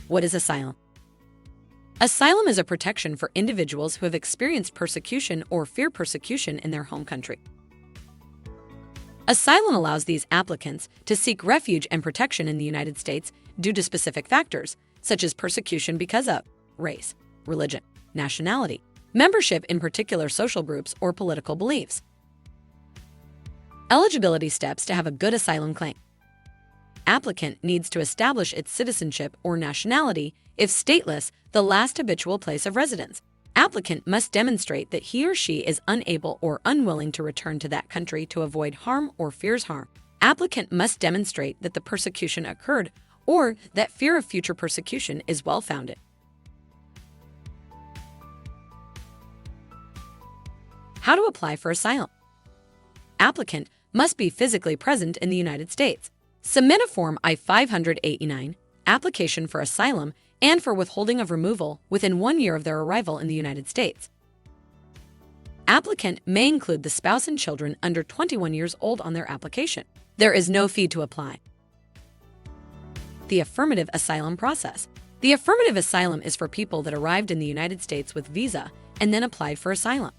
What is asylum? Asylum is a protection for individuals who have experienced persecution or fear persecution in their home country. Asylum allows these applicants to seek refuge and protection in the United States due to specific factors, such as persecution because of race, religion, nationality, membership in particular social groups, or political beliefs. Eligibility steps to have a good asylum claim. Applicant needs to establish its citizenship or nationality if stateless, the last habitual place of residence. Applicant must demonstrate that he or she is unable or unwilling to return to that country to avoid harm or fears harm. Applicant must demonstrate that the persecution occurred or that fear of future persecution is well-founded. How to apply for asylum? Applicant must be physically present in the United States. Submit a Form I-589, application for asylum and for withholding of removal within 1 year of their arrival in the United States. Applicant may include the spouse and children under 21 years old on their application. There is no fee to apply. The affirmative asylum process. The affirmative asylum is for people that arrived in the United States with visa and then applied for asylum.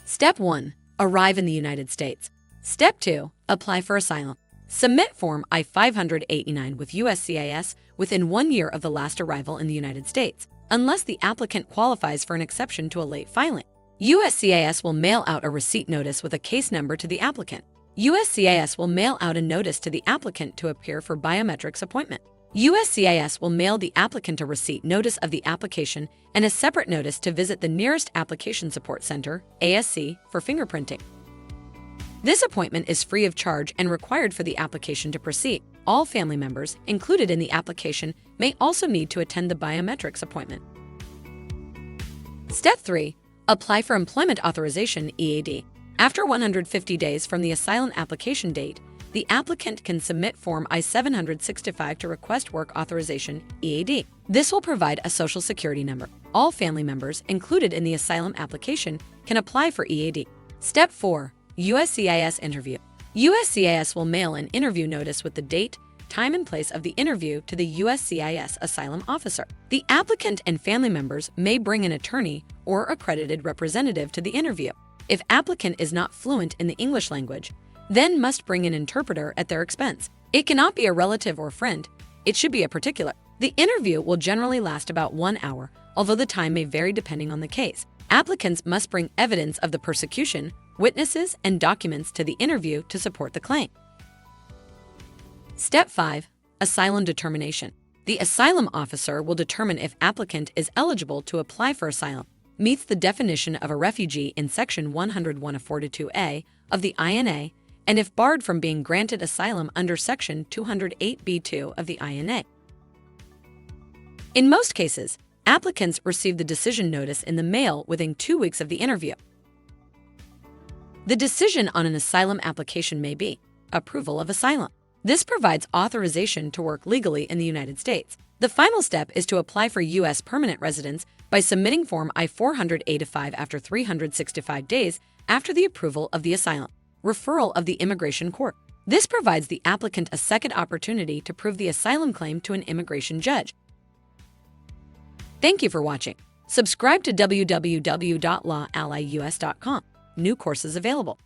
Step 1. Arrive in the United States. Step 2. Apply for asylum. Submit Form I-589 with USCIS within 1 year of the last arrival in the United States, unless the applicant qualifies for an exception to a late filing. USCIS will mail out a receipt notice with a case number to the applicant. USCIS will mail out a notice to the applicant to appear for Biometric Appointment. USCIS will mail the applicant a receipt notice of the application and a separate notice to visit the nearest Application Support Center, ASC, for fingerprinting. This appointment is free of charge and required for the application to proceed. All family members included in the application may also need to attend the biometrics appointment. Step 3. Apply for Employment Authorization (EAD). After 150 days from the asylum application date, the applicant can submit Form I-765 to request Work Authorization (EAD). This will provide a Social Security number. All family members included in the asylum application can apply for EAD. Step 4. USCIS interview. USCIS will mail an interview notice with the date, time, and place of the interview to the USCIS asylum officer. The applicant and family members may bring an attorney or accredited representative to the interview. If applicant is not fluent in the English language, then must bring an interpreter at their expense. It cannot be a relative or friend. It should be a particular. The interview will generally last about 1 hour, although the time may vary depending on the case. Applicants must bring evidence of the persecution, witnesses, and documents to the interview to support the claim. Step 5. Asylum Determination. The asylum officer will determine if applicant is eligible to apply for asylum, meets the definition of a refugee in Section 101 of 42A of the INA, and if barred from being granted asylum under Section 208B2 of the INA. In most cases, applicants receive the decision notice in the mail within 2 weeks of the interview. The decision on an asylum application may be approval of asylum. This provides authorization to work legally in the United States. The final step is to apply for U.S. permanent residence by submitting Form I-485 after 365 days after the approval of the asylum. Referral of the immigration court. This provides the applicant a second opportunity to prove the asylum claim to an immigration judge. Thank you for watching. Subscribe to www.LawAllyUS.com. New courses available.